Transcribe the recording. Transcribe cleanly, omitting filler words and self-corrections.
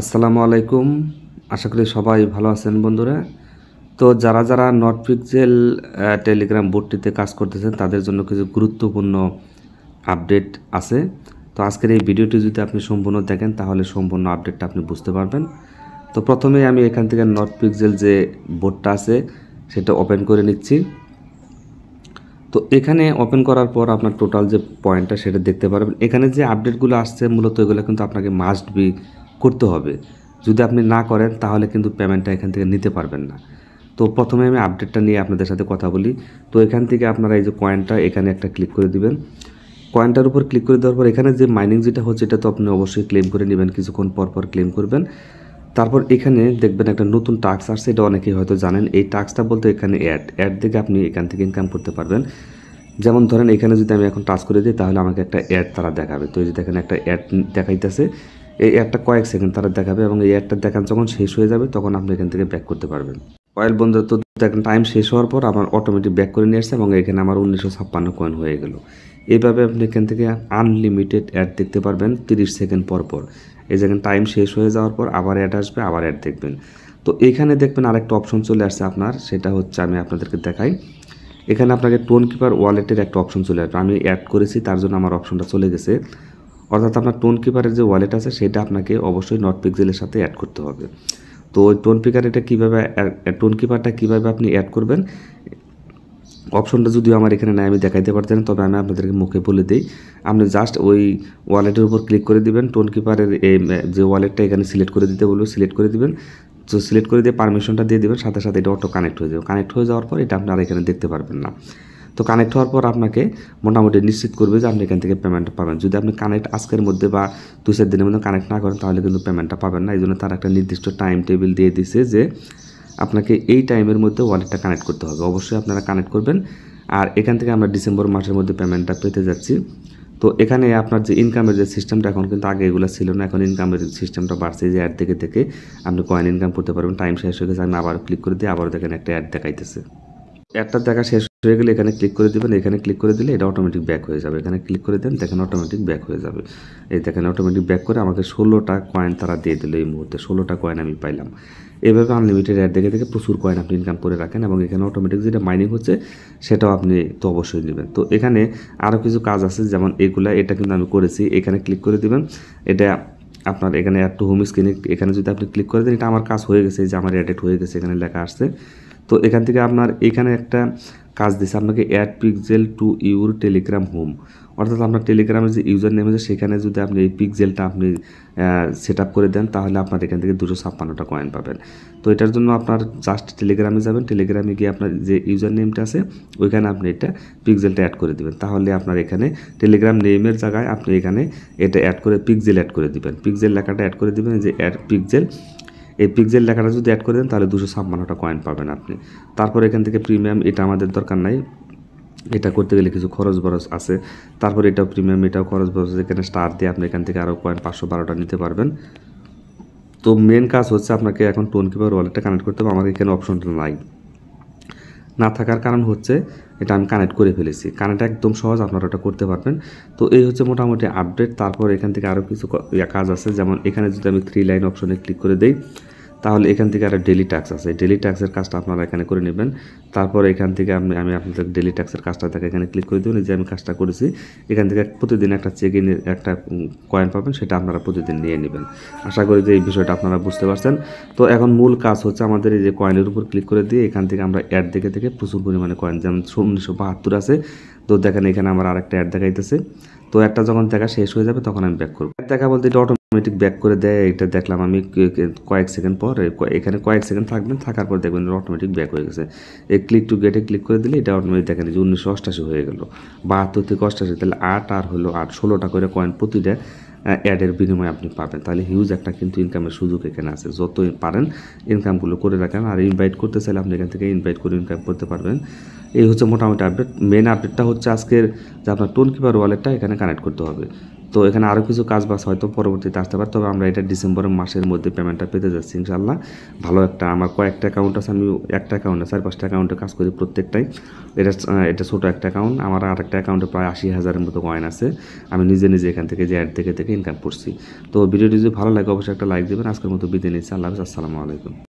আসসালামু আলাইকুম। আশা করি সবাই ভালো আছেন বন্ধুরা। তো যারা যারা নটপিক্সেল টেলিগ্রাম বোটটিতে কাজ করতেছেন তাদের জন্য কিছু গুরুত্বপূর্ণ আপডেট আছে। তো আজকের এই ভিডিওটি যদি আপনি সম্পূর্ণ দেখেন তাহলে সম্পূর্ণ আপডেটটা আপনি বুঝতে পারবেন। তো প্রথমেই আমি এখান থেকে নটপিক্সেল যে বোটটা আছে সেটা ওপেন করে নিচ্ছি। তো এখানে ওপেন করার পর আপনার টোটাল যে পয়েন্টটা সেটা দেখতে পারবেন। এখানে যে আপডেটগুলো আসছে মূলত এগুলো কিন্তু আপনাকে মাস্ট বি করতে হবে। যদি আপনি না করেন তাহলে কিন্তু পেমেন্টটা এখান থেকে নিতে পারবেন না। তো প্রথমে আমি আপডেটটা নিয়ে আপনাদের সাথে কথা বলি। তো এখান থেকে আপনারা এই যে কয়েনটা এখানে একটা ক্লিক করে দিবেন। কয়েনটার উপর ক্লিক করে দেওয়ার পর এখানে যে মাইনিং যেটা হচ্ছে এটা তো আপনি অবশ্যই ক্লেম করে নেবেন, কিছুক্ষণ পর পর ক্লেম করবেন। তারপর এখানে দেখবেন একটা নতুন টাস্ক আসছে, এটা অনেকেই হয়তো জানেন। এই টাস্কটা বলতে এখানে অ্যাড থেকে আপনি এখান থেকে ইনকাম করতে পারবেন। যেমন ধরেন এখানে যদি আমি এখন টাচ করে দিই তাহলে আমাকে একটা অ্যাড তারা দেখাবে। তো এই যে দেখেন একটা অ্যাড দেখাইতেছে, এই অ্যাডটা কয়েক সেকেন্ড তারা দেখাবে এবং এই অ্যাডটা দেখান যখন শেষ হয়ে যাবে তখন আপনি এখান থেকে ব্যাক করতে পারবেন। কয়েল বন্ধু তো দেখেন টাইম শেষ হওয়ার পর আমার অটোমেটিক ব্যাক করে নিয়ে আসছে এবং এখানে আমার 1956 কয়েন হয়ে গেল। এইভাবে আপনি এখান থেকে আনলিমিটেড অ্যাড দেখতে পারবেন 30 সেকেন্ড পর পর। এই যেখানে টাইম শেষ হয়ে যাওয়ার পর আবার অ্যাড আসবে, আবার অ্যাড দেখবেন। তো এখানে দেখবেন আরেকটা অপশন চলে আসছে আপনার, সেটা হচ্ছে আমি আপনাদেরকে দেখাই। এখানে আপনাকে টোন কিপার ওয়ালেটের একটা অপশন চলে আসবে। আমি অ্যাড করেছি তার জন্য আমার অপশনটা চলে গেছে। অর্থাৎ আপনার টোন কিপারের যে ওয়ালেট আছে সেটা আপনাকে অবশ্যই নটপিক্সেলের সাথে অ্যাড করতে হবে। তো ওই টোন পিকার এটা কীভাবে টোন কিপারটা কীভাবে আপনি অ্যাড করবেন, অপশনটা যদিও আমার এখানে নাই, আমি দেখাইতে পারতেন, তবে আমি আপনাদেরকে মুখে বলে দিই। আপনি জাস্ট ওই ওয়ালেটের উপর ক্লিক করে দিবেন, টোন কিপারের এই যে ওয়ালেটটা এখানে সিলেক্ট করে দিতে বলবো, সিলেক্ট করে দিবেন। তো সিলেক্ট করে দিয়ে পারমিশনটা দিয়ে দেবেন, সাথে সাথে এটা অটো কানেক্ট হয়ে যাবে। কানেক্ট হয়ে যাওয়ার পর এটা আপনারা এখানে দেখতে পারবেন না। তো কানেক্ট হওয়ার পর আপনাকে মোটামুটি নিশ্চিত করবে যে আপনি এখান থেকে পেমেন্টটা পাবেন। যদি আপনি কানেক্ট আজকের মধ্যে বা 2-4 দিনের মধ্যে কানেক্ট না করেন তাহলে কিন্তু পেমেন্টটা পাবেন না। এই জন্য তার একটা নির্দিষ্ট টাইম টেবিল দিয়ে দিছে যে আপনাকে এই টাইমের মধ্যে ওয়ালেটটা কানেক্ট করতে হবে। অবশ্যই আপনারা কানেক্ট করবেন। আর এখান থেকে আমরা ডিসেম্বর মাসের মধ্যে পেমেন্টটা পেতে যাচ্ছি। তো এখানে আপনার যে ইনকামের যে সিস্টেমটা, এখন কিন্তু আগে এগুলো ছিল না, এখন ইনকামের সিস্টেমটা বাড়ছে। যে অ্যাড থেকে আপনি কয়েন ইনকাম করতে পারবেন। টাইম শেষ হয়ে গেছে, আমি আবার ক্লিক করে দিই, আবারও দেখেন একটা অ্যাড দেখাইতেছে। অ্যাডটা দেখা শেষ হয়ে গেলে এখানে ক্লিক করে দেবেন। এখানে ক্লিক করে দিলে এটা অটোমেটিক ব্যাক হয়ে যাবে। এখানে ক্লিক করে দেন, দেখেন অটোমেটিক ব্যাক হয়ে যাবে। এই দেখেন অটোমেটিক ব্যাক করে আমাকে 16টা কয়েন তারা দিয়ে দিল। এই মুহূর্তে 16টা কয়েন আমি পাইলাম। এভাবে আনলিমিটেড অ্যাড দেখে প্রচুর কয়েন আপনি ইনকাম করে রাখেন এবং এখানে অটোমেটিক যেটা মাইনিং হচ্ছে সেটাও আপনি তো অবশ্যই নেবেন। তো এখানে আরও কিছু কাজ আছে, যেমন এটা কিন্তু আমি করেছি। এখানে ক্লিক করে দিবেন, এটা আপনার এখানে অ্যাড টু হোম স্ক্রিনে এখানে যদি আপনি ক্লিক করে দেন, এটা আমার কাজ হয়ে গেছে, যে আমার অ্যাডেড হয়ে গেছে, এখানে লেখা আসছে। তো এখান থেকে আপনার এখানে একটা কাজ দিচ্ছে আপনাকে, add pixel to your Telegram home. অর্থাৎ আপনার টেলিগ্রামের যে ইউজার নেম আছে সেখানে যদি আপনি এই পিক্সেলটা আপনি সেট আপ করে দেন তাহলে আপনার এখান থেকে 256টা কয়েন পাবেন। তো এটার জন্য আপনার জাস্ট টেলিগ্রামে যাবেন, টেলিগ্রামে গিয়ে আপনার যে ইউজার নেমটা আছে ওইখানে আপনি এটা পিক্সেলটা অ্যাড করে দেবেন। তাহলে আপনার এখানে টেলিগ্রাম নেমের জায়গায় আপনি এখানে এটা অ্যাড করে পিক্সেল অ্যাড করে দিবেন। পিক্সেল লেখাটা অ্যাড করে দিবেন, যে অ্যাড পিক্সেল, এই পিক্সেল লেখাটা যদি অ্যাড করে দেন তাহলে 256টা কয়েন পাবেন আপনি। তারপর এখান থেকে প্রিমিয়াম, এটা আমাদের দরকার নাই, এটা করতে গেলে কিছু খরচ বরচ আছে। তারপর এটাও প্রিমিয়াম, এটাও খরচ বরচ, এখানে স্টার দিয়ে আপনি এখান থেকে আরও কয়েন 512টা নিতে পারবেন। তো মেন কাজ হচ্ছে আপনাকে এখন টোন কিপার ওয়ালেটটা কানেক্ট করতে হবে। আমার এখানে অপশনটা নাই, না থাকার কারণ হচ্ছে এটা আমি কানেক্ট করে ফেলেছি। কানেক্ট একদম সহজ, আপনারা ওটা করতে পারবেন। তো এই হচ্ছে মোটামুটি আপডেট। তারপর এখান থেকে আরও কিছু কাজ আছে, যেমন এখানে যদি আমি 3 লাইন অপশনে ক্লিক করে দিই তাহলে এখান থেকে একটা ডেলি ট্যাক্স আছে। ডেলি ট্যাক্সের কাজটা আপনারা এখানে করে নেবেন। তারপর এখান থেকে আমি আপনাদের ডেলি ট্যাক্সের কাজটা থেকে এখানে ক্লিক করে দেবেন, যে আমি কাজটা করেছি। এখান থেকে প্রতিদিন একটা চেক ইনের একটা কয়েন পাবেন, সেটা আপনারা প্রতিদিন নিয়ে নেবেন। আশা করি যে এই বিষয়টা আপনারা বুঝতে পারছেন। তো এখন মূল কাজ হচ্ছে আমাদের এই যে কয়েনের উপর ক্লিক করে দিয়ে এখান থেকে আমরা অ্যাড দেখে প্রচুর পরিমাণে কয়েন, যেমন 1972 আছে। তো দেখেন এখানে আমার আরেকটা অ্যাড দেখাইতেছে। তো একটা যখন দেখা শেষ হয়ে যাবে তখন আমি ব্যাক করবো। দেখা বলতে এটা অটোমেটিক ব্যাক করে দেয়। এটা দেখলাম আমি কয়েক সেকেন্ড পর, এখানে কয়েক সেকেন্ড থাকবেন, থাকার পর দেখবেন অটোমেটিক ব্যাক হয়ে গেছে। এই ক্লিক টু গেটে ক্লিক করে দিলে এটা অটোমেটিক দেখেন যে 1988 হয়ে গেল। 72 থেকে 88, তাহলে 8 আর হলো 8, 16টা করে কয়েন প্রতিটা অ্যাডের বিনিময়ে আপনি পাবেন। তাহলে হিউজ একটা কিন্তু ইনকামের সুযোগ এখানে আছে। যতই পারেন ইনকামগুলো করে রাখেন। আর ইনভাইট করতে চাইলে আপনি এখান থেকে ইনভাইট করে ইনকাম করতে পারবেন। এই হচ্ছে মোটামুটি আপডেট। মেন আপডেটটা হচ্ছে আজকের যে আপনার টোন কিপার ওয়ালেটটা এখানে কানেক্ট করতে হবে। তো এখানে আরও কিছু কাজ বাস হয়তো পরবর্তীতে আসতে পারে, তবে আমরা এটা ডিসেম্বর মাসের মধ্যে পেমেন্টটা পেতে যাচ্ছি ইনশাআল্লাহ। ভালো একটা আমার কয়েকটা অ্যাকাউন্ট আছে, আমি একটা অ্যাকাউন্টে 4-5টা অ্যাকাউন্টে কাজ করি প্রত্যেকটাই। এটা ছোটো একটা অ্যাকাউন্ট, আমার আর একটা অ্যাকাউন্টে প্রায় 80,000-এর মতো কয়েন আছে। আমি নিজে এখান থেকে যে অ্যাড থেকে ইনকাম করছি। তো ভিডিওটি যদি ভালো লাগে অবশ্যই একটা লাইক দেবেন। আজকের মতো বিদায় নিচ্ছি। আল্লাহ হাফেজ, আসসালামু আলাইকুম।